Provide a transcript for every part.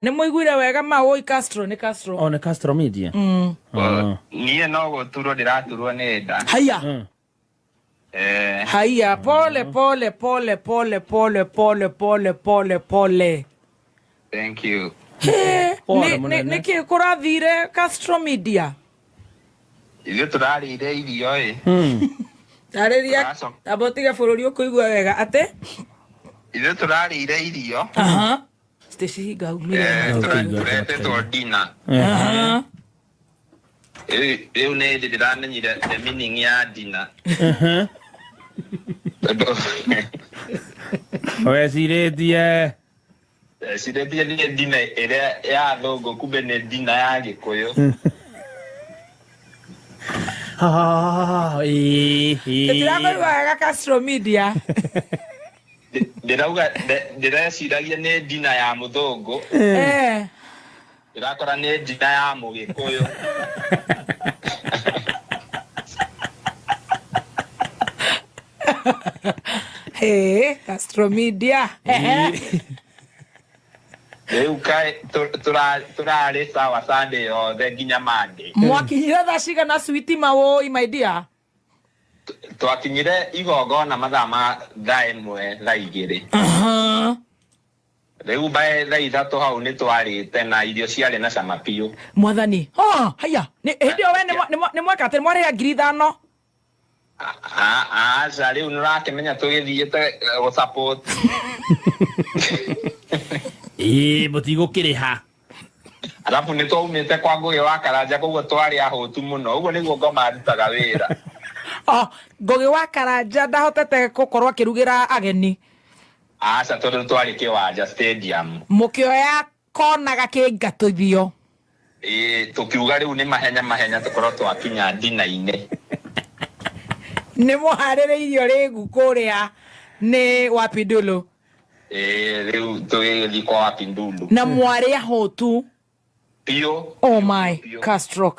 Nemuiguire wega Maui Castro ni Castro. Oh, ni Castro Media. Niĩ no gũturwo ndĩraturwo nĩ nda. Haya. Haya, pole. Thank you. Niki kurathire Castro Media. Ithuĩ tũrarĩire irio Tareria abotiga bururi ukuigwa wega ate? Ithuĩ tũrarĩire irio. Stacy gaumire. Tũretetwo dina. Rĩu nĩ ndĩramenyire the meaning ya dina. Wecirĩtie nĩ dina ĩrĩa ya thũngũ kumbe nĩ dina ya Gĩkũyũ. Tũtirakoigwa wega Castro Media. Ndĩreciragia nĩ dina ya mũthũngũ. Ndĩrakora nĩ dina ya Mũgĩkũyũ. Castro Media. Rĩu kaĩ tũrarĩ sawa Sunday yothe nginya Monday. Mwakinyire thaa cigana Sweety Maui my dear? Twakinyire igongona mathaa ma thaa ĩmwe thaa igĩrĩ. Rĩu bae thaa ithatũ hau nĩ twarĩte na irio ciarĩ na cama biũ. Mwathani. Haya. Hĩndĩ ĩyo we nĩ mweka atĩ mwarĩha 5,000? Aca rĩu nĩũrakĩmenya tũgĩthiĩte gũ-support. Mũtigũkĩrĩha. Alafu nĩ twaumĩte kwa Ngũgĩ wa Karanja koguo twarĩ ahũtu mũno. Ũguo nĩguo ngoma arutaga wĩra. Ngũgĩ wa Karanja ndahotete gũkorwo akĩrugĩra ageni. Aca tondũ twarĩ Kĩwanja Stadium. Mũkĩoya kona gakĩingatithio. Tũkiuga rĩu nĩ mahenya tũkorwo twakinya dina-inĩ. Nĩ mũharĩrĩirio rĩngu kũrĩa nĩ Wapindulu. Rĩu tũgĩthiĩ kwa Wapindulu. Na mwarĩ ahũtu. Piũ. Oh my, Castro.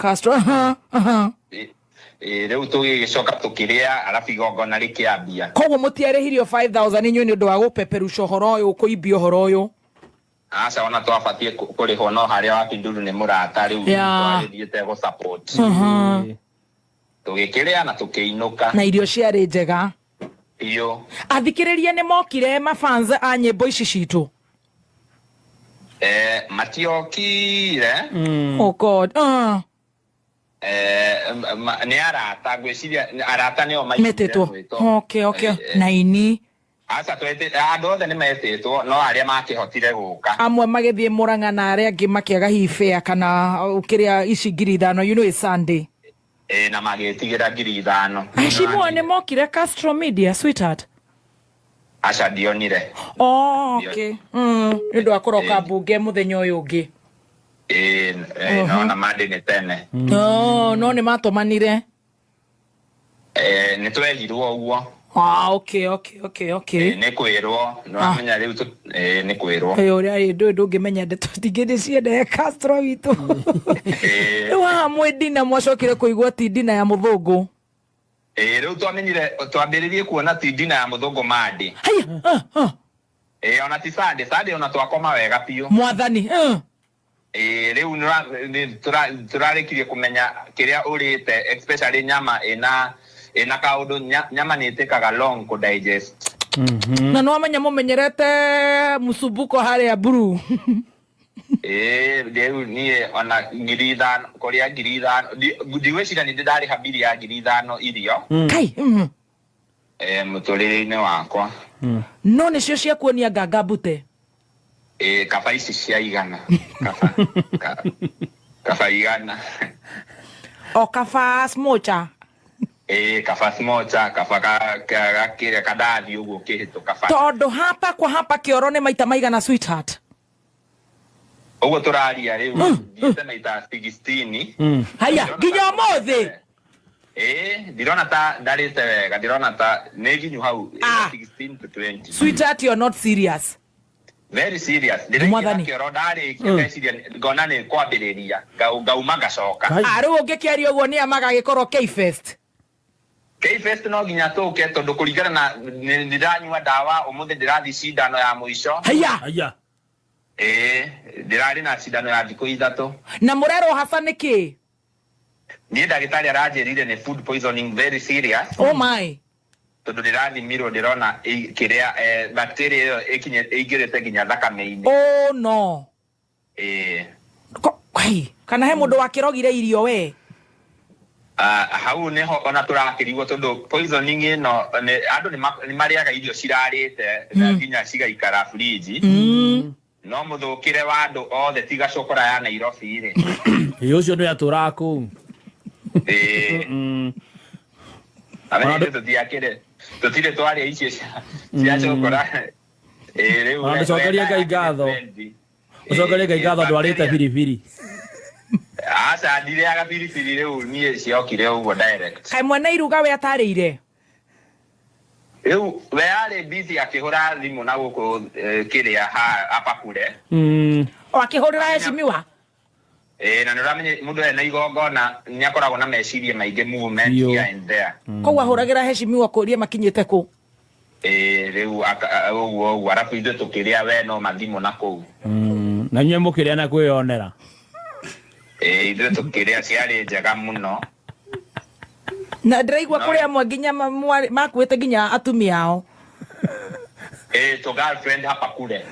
Rĩu tũgĩcoka tũkĩrĩa alafu igongona rĩkĩambia. Koguo mũtiarĩhirio 5,000 inyuĩ nĩ ũndũ wa gũpeperusha ũhoro ũyũ, kũimbia ũhoro ũyũ? Aca ona twabatiĩ kũrĩhwo no harĩa Wapindulu nĩ mũrata rĩu twarĩthiĩte gũ-support. Tũgĩkĩrĩa na tũkĩinũka. Na irio ciarĩ njega. Iyo. Athikĩrĩria nĩ mokire mafans a nyĩmbo ici citũ? Matiokire. Oh God. Nĩ arata ngwĩciria arata nĩo metĩtwo. Okay. Na ini. Aca andũ othe nĩ metĩtwo no arĩa makĩhotire gũka. Amwe magĩthiĩ Mũrang'a na arĩa angĩ makĩaga hifea kana ũkĩrĩa ici 5,000 you know it's Sunday. Na magĩtigĩra 5,000. Ashimwe nĩ mokire Castro Media sweetheart? Aca ndionire. Okay. Nĩ ũndũ wa kũroka mbunge mũthenya ũyũ ũngĩ. No na Monday nĩ tene. No nĩ matũmanire. Nĩ twerirwo ũguo. Okay. Nĩ kwĩrwo no amenya rĩu nĩ kwĩrwo. Ũrĩa ndũngĩmenya ndeto tingĩ nĩ ciendehe Castro witũ. Rĩu mwĩ dina mwacokire kũigua ti dina ya mũthũngũ. Rĩu twambĩrĩrie kuona ti dina ya mũthũngũ Monday. Ona ti Sunday ona twakoma wega biũ. Mwathani. Rĩu tũrarĩkirie kũmenya kĩrĩa ũrĩte especially nyama ĩna kaũndũ nyama nĩ ĩtĩkaga long kũ digest. Na no amenya mũmenyerete mũsumbuko harĩa Buru. Rĩu niĩ ona 5,000 kũrĩa 5,000 ndigwĩciria nĩ ndĩrarĩha mbiri ya 5,000 irio. Kai. Mũtũrĩre-inĩ wakwa. No nĩcio cia kuonia ngangambute. Kaba ici cia 100. Kaba 100. Kaba smocha. Kaba smocha, kaba kĩrĩa kadathi ũguo kĩhĩtũka. Tondũ hapa kwa hapa kĩoro nĩ maita maigana sweetheart? Ũguo tũraria rĩu thiĩte maita 16. Haya, nginya ũmũthĩ? Ndirona ta ndarĩte wega, ndirona ta nĩ nginyu hau 16 to 20. Sweetheart, you're not serious. Very serious. Ndĩraikĩra kĩoro ndarĩkia ndeciria ngona nĩ kwambĩrĩria ngauma ngacoka. Rĩu ũngĩkĩaria ũguo nĩ magagĩkorwo K-Fest. K-Fest no nginya tũke tondũ kũringana na ndiranyua ndawa ũmũthĩ ndĩrathi cindano ya mũico. Haya. ndirari na cindano ya thikũ ithatũ. Na mũrerwo haba nĩkĩ? Niĩ ndagĩtarĩ aranjĩrire nĩ food poisoning very serious. Oh my. Tondũ ndĩrathimirwo ndĩrona kĩrĩa bacteria ĩyo ĩingĩrĩte nginya thakame-inĩ. Oh no. Kana he mũndũ wakĩrogire irio we? Hau nĩho ona tũrakĩrigwo tondũ poisoning ĩno andũ nĩ marĩaga irio cirarĩte nginya cigaikara fridge. No mũthũkĩre wa andũ othe tiga cokora ya Nairobi rĩ. Ũcio nĩ atũraga kũu. Amenye tutire twaria icio cia cokora. Rĩu Ũcokerie Ngai ngatho. Ũcokerie Ngai ngatho ndwarĩte biribiri. Asa ndiriaga biribiri rĩu niĩ ciokire ũguo direct. Kaĩ mwene iruga we atarĩire? Rĩu we arĩ busy akĩhũra thimũ na gũkũ kĩrĩa apakure. O akĩhũrĩra heshimiwa? Na nĩũramenye mũndũ ena igongona nĩakoragwo na meciria maingĩ movement here and there. Koguo ahũragĩra heshimiwa kũria makinyĩte kũ? Rĩu ũguo arabu ithuĩ tũkĩrĩa we no mathimũ na kũu. Na inyuĩ mũkĩrĩa na kwĩyonera? Ithuĩ tũkĩrĩa ciarĩ njega mũno. Na ndĩraigua kũrĩa amwe nginya makuĩte nginya atumia ao. To girlfriend hapa kule.